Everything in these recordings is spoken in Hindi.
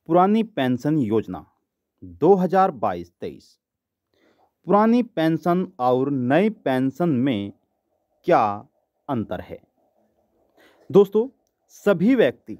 पुरानी पेंशन योजना 2022-23। पुरानी पेंशन और नई पेंशन में क्या अंतर है? दोस्तों, सभी व्यक्ति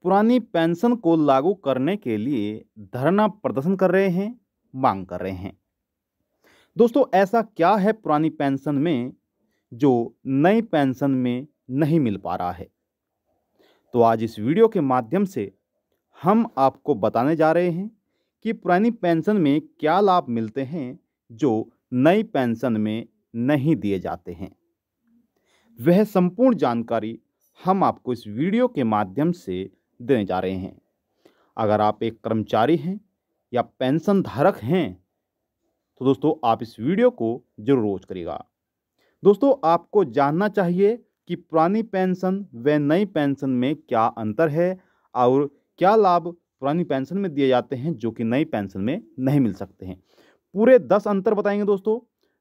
पुरानी पेंशन को लागू करने के लिए धरना प्रदर्शन कर रहे हैं, मांग कर रहे हैं। दोस्तों, ऐसा क्या है पुरानी पेंशन में जो नई पेंशन में नहीं मिल पा रहा है? तो आज इस वीडियो के माध्यम से हम आपको बताने जा रहे हैं कि पुरानी पेंशन में क्या लाभ मिलते हैं जो नई पेंशन में नहीं दिए जाते हैं। वह संपूर्ण जानकारी हम आपको इस वीडियो के माध्यम से देने जा रहे हैं। अगर आप एक कर्मचारी हैं या पेंशन धारक हैं तो दोस्तों आप इस वीडियो को जरूर वॉच करिएगा। दोस्तों, आपको जानना चाहिए कि पुरानी पेंशन व नई पेंशन में क्या अंतर है और क्या लाभ पुरानी पेंशन में दिए जाते हैं जो कि नई पेंशन में नहीं मिल सकते हैं। पूरे 10 अंतर बताएंगे दोस्तों।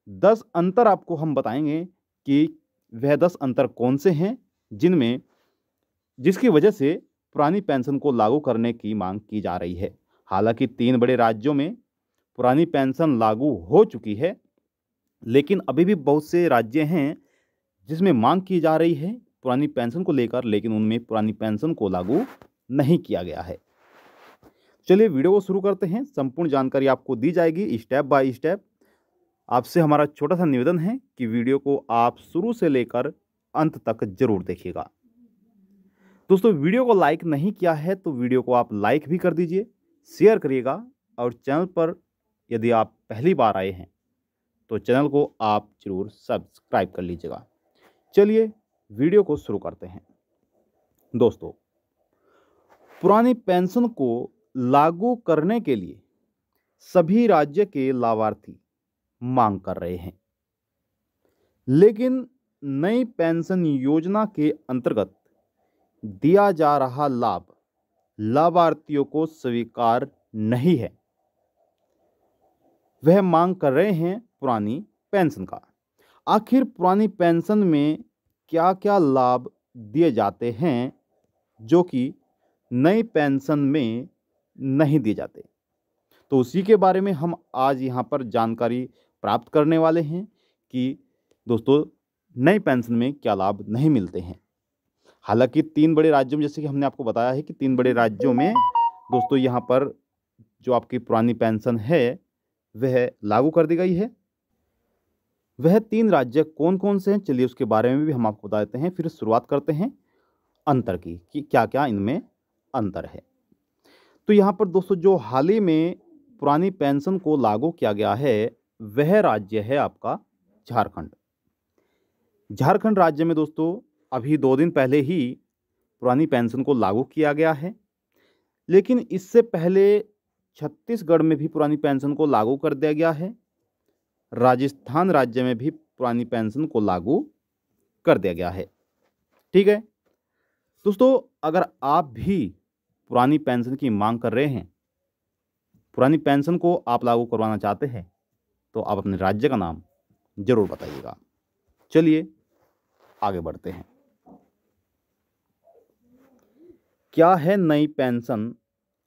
10 अंतर आपको हम बताएंगे कि वह 10 अंतर कौन से हैं जिसकी वजह से पुरानी पेंशन को लागू करने की मांग की जा रही है। हालांकि 3 बड़े राज्यों में पुरानी पेंशन लागू हो चुकी है, लेकिन अभी भी बहुत से राज्य हैं जिसमें मांग की जा रही है पुरानी पेंशन को लेकर, लेकिन उनमें पुरानी पेंशन को लागू नहीं किया गया है। चलिए वीडियो को शुरू करते हैं। संपूर्ण जानकारी आपको दी जाएगी स्टेप बाय स्टेप। आपसे हमारा छोटा सा निवेदन है कि वीडियो को आप शुरू से लेकर अंत तक जरूर देखिएगा। दोस्तों, वीडियो को लाइक नहीं किया है तो वीडियो को आप लाइक भी कर दीजिए, शेयर करिएगा और चैनल पर यदि आप पहली बार आए हैं तो चैनल को आप जरूर सब्सक्राइब कर लीजिएगा। चलिए वीडियो को शुरू करते हैं। दोस्तों, पुरानी पेंशन को लागू करने के लिए सभी राज्य के लाभार्थी मांग कर रहे हैं, लेकिन नई पेंशन योजना के अंतर्गत दिया जा रहा लाभ लाभार्थियों को स्वीकार नहीं है। वह मांग कर रहे हैं पुरानी पेंशन का। आखिर पुरानी पेंशन में क्या क्या लाभ दिए जाते हैं जो कि नई पेंशन में नहीं दिए जाते, तो उसी के बारे में हम आज यहाँ पर जानकारी प्राप्त करने वाले हैं कि दोस्तों नई पेंशन में क्या लाभ नहीं मिलते हैं। हालांकि 3 बड़े राज्यों में, जैसे कि हमने आपको बताया है कि 3 बड़े राज्यों में दोस्तों यहाँ पर जो आपकी पुरानी पेंशन है वह लागू कर दी गई है। वह 3 राज्य कौन कौन से हैं, चलिए उसके बारे में भी हम आपको बता देते हैं। फिर शुरुआत करते हैं अंतर की कि क्या क्या इनमें अंतर है। तो यहाँ पर दोस्तों जो हाल ही में पुरानी पेंशन को लागू किया गया है वह राज्य है आपका झारखंड। झारखंड राज्य में दोस्तों अभी 2 दिन पहले ही पुरानी पेंशन को लागू किया गया है, लेकिन इससे पहले छत्तीसगढ़ में भी पुरानी पेंशन को लागू कर दिया गया है। राजस्थान राज्य में भी पुरानी पेंशन को लागू कर दिया गया है। ठीक है दोस्तों, अगर आप भी पुरानी पेंशन की मांग कर रहे हैं, पुरानी पेंशन को आप लागू करवाना चाहते हैं, तो आप अपने राज्य का नाम जरूर बताइएगा। चलिए आगे बढ़ते हैं। क्या है नई पेंशन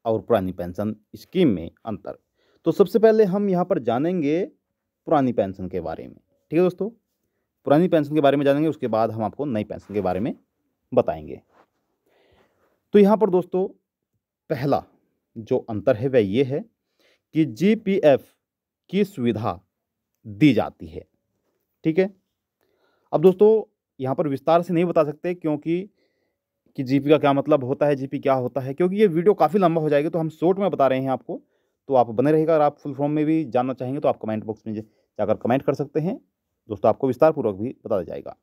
और पुरानी पेंशन स्कीम में अंतर? तो सबसे पहले हम यहाँ पर जानेंगे पुरानी पेंशन के बारे में। ठीक है दोस्तों, पुरानी पेंशन के बारे में जानेंगे, उसके बाद हम आपको नई पेंशन के बारे में बताएंगे। तो यहाँ पर दोस्तों पहला जो अंतर है वह ये है कि जीपीएफ की सुविधा दी जाती है। ठीक है, अब दोस्तों यहाँ पर विस्तार से नहीं बता सकते क्योंकि जीपी का क्या मतलब होता है, जीपी क्या होता है, क्योंकि ये वीडियो काफ़ी लंबा हो जाएगा, तो हम शॉर्ट में बता रहे हैं आपको। तो आप बने रहेगा। अगर आप फुल फॉर्म में भी जानना चाहेंगे तो आप कमेंट बॉक्स में जाकर कमेंट कर सकते हैं दोस्तों, आपको विस्तार पूर्वक भी बताया जाएगा।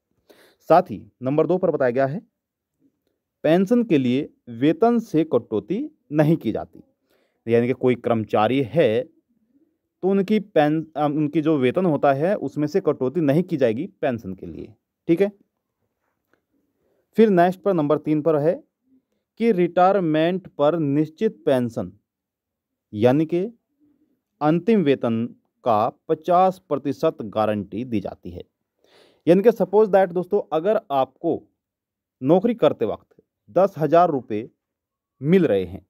साथ ही नंबर 2 पर बताया गया है पेंशन के लिए वेतन से कटौती नहीं की जाती। यानी कि कोई कर्मचारी है तो उनकी जो वेतन होता है उसमें से कटौती नहीं की जाएगी पेंशन के लिए। ठीक है, फिर नेक्स्ट पर नंबर 3 पर है कि रिटायरमेंट पर निश्चित पेंशन यानी कि अंतिम वेतन का 50% गारंटी दी जाती है। यानी कि सपोज दैट दोस्तों, अगर आपको नौकरी करते वक्त 10,000 रुपये मिल रहे हैं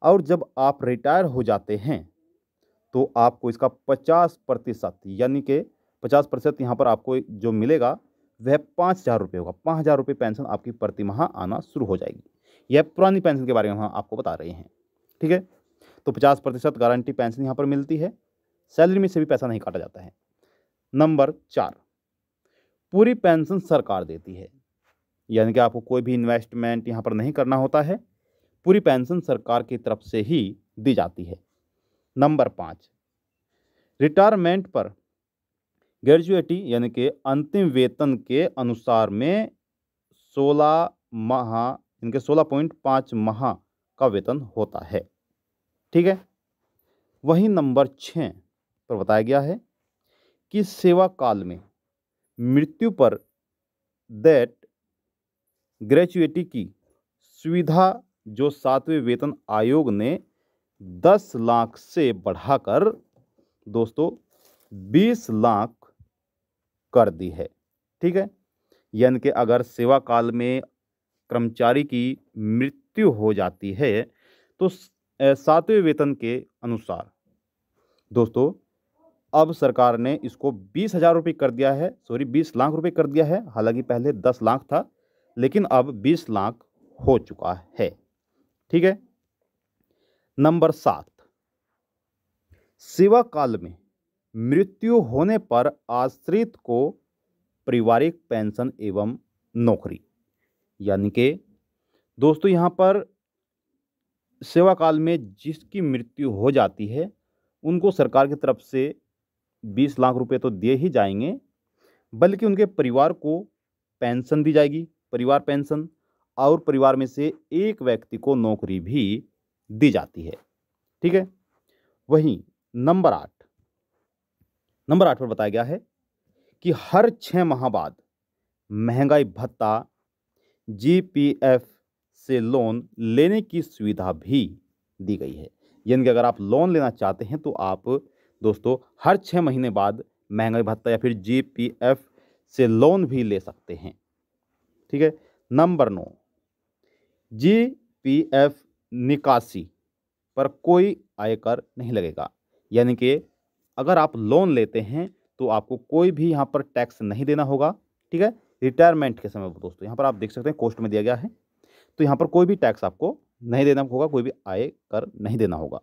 और जब आप रिटायर हो जाते हैं तो आपको इसका 50% यानी कि 50% यहाँ पर आपको जो मिलेगा वह 5,000 रुपये होगा। 5,000 रुपये पेंशन आपकी प्रति माह आना शुरू हो जाएगी। यह पुरानी पेंशन के बारे में हम आपको बता रहे हैं। ठीक है, तो 50% गारंटी पेंशन यहाँ पर मिलती है। सैलरी में से भी पैसा नहीं काटा जाता है। नंबर 4, पूरी पेंशन सरकार देती है, यानी कि आपको कोई भी इन्वेस्टमेंट यहाँ पर नहीं करना होता है। पूरी पेंशन सरकार की तरफ से ही दी जाती है। नंबर 5, रिटायरमेंट पर ग्रेजुएटी यानी कि अंतिम वेतन के अनुसार में 16 माह, इनके 16.5 माह का वेतन होता है। ठीक है, वहीं नंबर 6 पर बताया गया है कि सेवा काल में मृत्यु पर दैट ग्रेजुएटी की सुविधा जो 7वें वेतन आयोग ने 10 लाख से बढ़ाकर दोस्तों 20 लाख कर दी है। ठीक है, यानी कि अगर सेवा काल में कर्मचारी की मृत्यु हो जाती है तो 7वें वेतन के अनुसार दोस्तों अब सरकार ने इसको 20,000 रुपये कर दिया है, 20 लाख रुपए कर दिया है। हालांकि पहले 10 लाख था, लेकिन अब 20 लाख हो चुका है। ठीक है, नंबर 7, सेवा काल में मृत्यु होने पर आश्रित को पारिवारिक पेंशन एवं नौकरी, यानी कि दोस्तों यहाँ पर सेवा काल में जिसकी मृत्यु हो जाती है उनको सरकार की तरफ से 20 लाख रुपए तो दिए ही जाएंगे, बल्कि उनके परिवार को पेंशन दी जाएगी, परिवार पेंशन, और परिवार में से एक व्यक्ति को नौकरी भी दी जाती है। ठीक है, वहीं नंबर 8 पर बताया गया है कि हर 6 माह बाद महंगाई भत्ता जीपीएफ से लोन लेने की सुविधा भी दी गई है। यानी कि अगर आप लोन लेना चाहते हैं तो आप दोस्तों हर 6 महीने बाद महंगाई भत्ता या फिर जीपीएफ से लोन भी ले सकते हैं। ठीक है, नंबर 9, जीपीएफ निकासी पर कोई आयकर नहीं लगेगा। यानी कि अगर आप लोन लेते हैं तो आपको कोई भी यहाँ पर टैक्स नहीं देना होगा। ठीक है, रिटायरमेंट के समय दोस्तों यहाँ पर आप देख सकते हैं कोस्ट में दिया गया है, तो यहाँ पर कोई भी टैक्स आपको नहीं देना होगा, कोई भी आयकर नहीं देना होगा।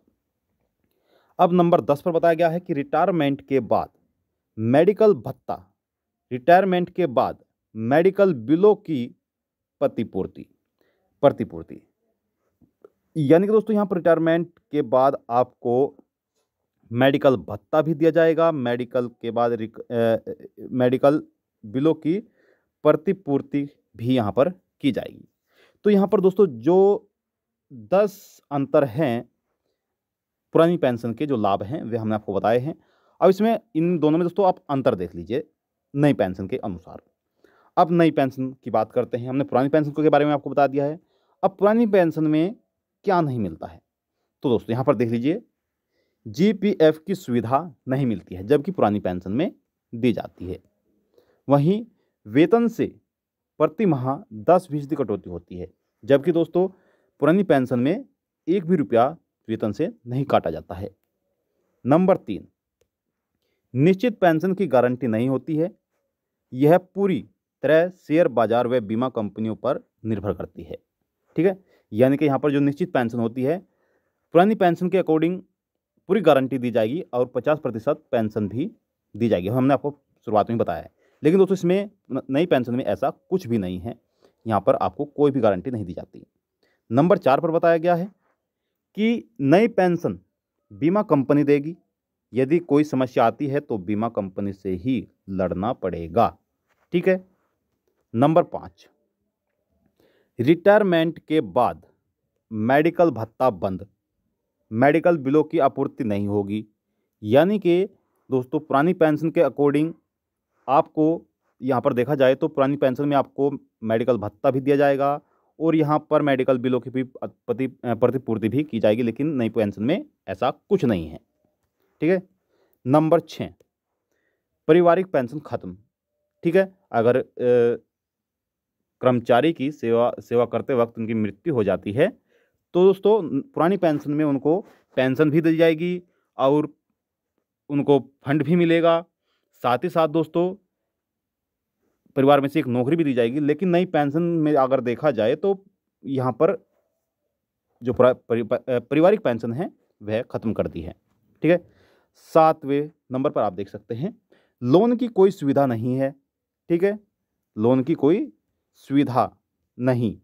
अब नंबर 10 पर बताया गया है कि रिटायरमेंट के बाद मेडिकल भत्ता, रिटायरमेंट के बाद मेडिकल बिलों की प्रतिपूर्ति, यानी कि दोस्तों यहाँ पर रिटायरमेंट के बाद आपको मेडिकल भत्ता भी दिया जाएगा, मेडिकल के बाद मेडिकल बिलों की प्रतिपूर्ति भी यहाँ पर की जाएगी। तो यहाँ पर दोस्तों जो 10 अंतर हैं पुरानी पेंशन के जो लाभ हैं वे हमने आपको बताए हैं। अब इसमें इन दोनों में दोस्तों आप अंतर देख लीजिए नई पेंशन के अनुसार। अब नई पेंशन की बात करते हैं। हमने पुरानी पेंशन के बारे में आपको बता दिया है। अब पुरानी पेंशन में क्या नहीं मिलता है, तो दोस्तों यहाँ पर देख लीजिए जीपीएफ की सुविधा नहीं मिलती है, जबकि पुरानी पेंशन में दी जाती है। वहीं वेतन से प्रति माह 10% कटौती होती है, जबकि दोस्तों पुरानी पेंशन में 1 भी रुपया वेतन से नहीं काटा जाता है। नंबर 3, निश्चित पेंशन की गारंटी नहीं होती है। यह पूरी तरह शेयर बाजार व बीमा कंपनियों पर निर्भर करती है। ठीक है, यानी कि यहाँ पर जो निश्चित पेंशन होती है पुरानी पेंशन के अकॉर्डिंग पूरी गारंटी दी जाएगी और 50% पेंशन भी दी जाएगी, हमने आपको शुरुआत में बताया है। लेकिन दोस्तों इसमें नई पेंशन में ऐसा कुछ भी नहीं है, यहाँ पर आपको कोई भी गारंटी नहीं दी जाती। नंबर 4 पर बताया गया है कि नई पेंशन बीमा कंपनी देगी। यदि कोई समस्या आती है तो बीमा कंपनी से ही लड़ना पड़ेगा। ठीक है, नंबर 5, रिटायरमेंट के बाद मेडिकल भत्ता बंद, मेडिकल बिलों की आपूर्ति नहीं होगी। यानी कि दोस्तों पुरानी पेंशन के अकॉर्डिंग आपको यहाँ पर देखा जाए तो पुरानी पेंशन में आपको मेडिकल भत्ता भी दिया जाएगा और यहाँ पर मेडिकल बिलों की भी प्रतिपूर्ति भी की जाएगी, लेकिन नई पेंशन में ऐसा कुछ नहीं है। ठीक है, नंबर 6, पारिवारिक पेंशन खत्म। ठीक है, अगर कर्मचारी की सेवा करते वक्त उनकी मृत्यु हो जाती है तो दोस्तों पुरानी पेंशन में उनको पेंशन भी दी जाएगी और उनको फंड भी मिलेगा। साथ ही साथ दोस्तों परिवार में से एक नौकरी भी दी जाएगी। लेकिन नई पेंशन में अगर देखा जाए तो यहाँ पर जो पारिवारिक पेंशन है वह खत्म कर दी है। ठीक है। 7वें नंबर पर आप देख सकते हैं लोन की कोई सुविधा नहीं है। ठीक है, लोन की कोई सुविधा नहीं।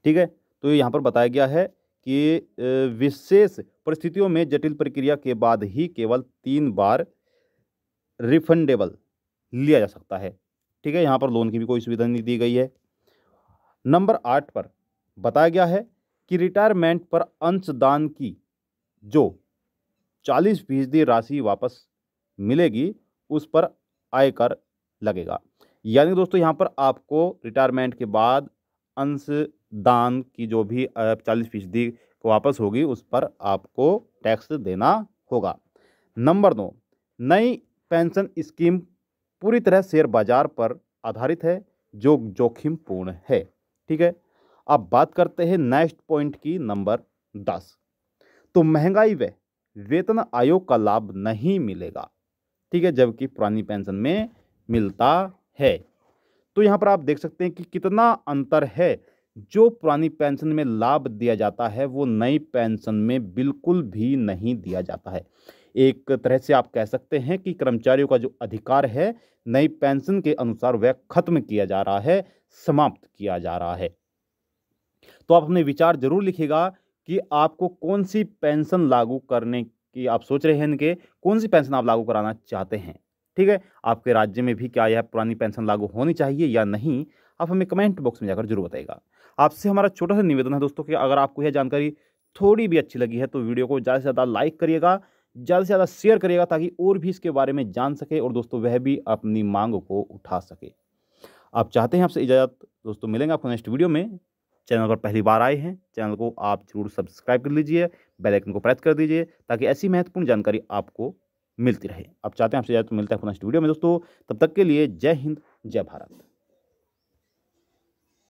ठीक है, तो यहाँ पर बताया गया है कि विशेष परिस्थितियों में जटिल प्रक्रिया के बाद ही केवल 3 बार रिफंडेबल लिया जा सकता है। ठीक है, यहाँ पर लोन की भी कोई सुविधा नहीं दी गई है। नंबर 8 पर बताया गया है कि रिटायरमेंट पर अंशदान की जो 40% राशि वापस मिलेगी उस पर आयकर लगेगा। यानी दोस्तों यहाँ पर आपको रिटायरमेंट के बाद अंशदान की जो भी 40% वापस होगी उस पर आपको टैक्स देना होगा। नंबर 9, नई पेंशन स्कीम पूरी तरह शेयर बाजार पर आधारित है जो जोखिम पूर्ण है। ठीक है, अब बात करते हैं नेक्स्ट पॉइंट की, नंबर 10। तो महंगाई व वेतन आयोग का लाभ नहीं मिलेगा। ठीक है, जबकि पुरानी पेंशन में मिलता है। तो यहाँ पर आप देख सकते हैं कि कितना अंतर है। जो पुरानी पेंशन में लाभ दिया जाता है वो नई पेंशन में बिल्कुल भी नहीं दिया जाता है। एक तरह से आप कह सकते हैं कि कर्मचारियों का जो अधिकार है नई पेंशन के अनुसार वह खत्म किया जा रहा है, समाप्त किया जा रहा है। तो आप अपने विचार जरूर लिखिएगा कि आपको कौन सी पेंशन लागू करने की आप सोच रहे हैं, इनके कौन सी पेंशन आप लागू कराना चाहते हैं। ठीक है, आपके राज्य में भी क्या यह पुरानी पेंशन लागू होनी चाहिए या नहीं, आप हमें कमेंट बॉक्स में जाकर जरूर बताइएगा। आपसे हमारा छोटा सा निवेदन है दोस्तों कि अगर आपको यह जानकारी थोड़ी भी अच्छी लगी है तो वीडियो को ज़्यादा से ज़्यादा लाइक करिएगा, ज़्यादा से ज़्यादा शेयर करिएगा ताकि और भी इसके बारे में जान सके और दोस्तों वह भी अपनी मांग को उठा सके। आप चाहते हैं आपसे इजाज़त दोस्तों, मिलेंगे आपको नेक्स्ट वीडियो में। चैनल पर पहली बार आए हैं, चैनल को आप जरूर सब्सक्राइब कर लीजिए, बेल आइकन को प्रेस कर दीजिए ताकि ऐसी महत्वपूर्ण जानकारी आपको मिलती रहे। आप चाहते हैं आपसे इजाज़त, मिलता है नेक्स्ट वीडियो में दोस्तों। तब तक के लिए जय हिंद, जय भारत।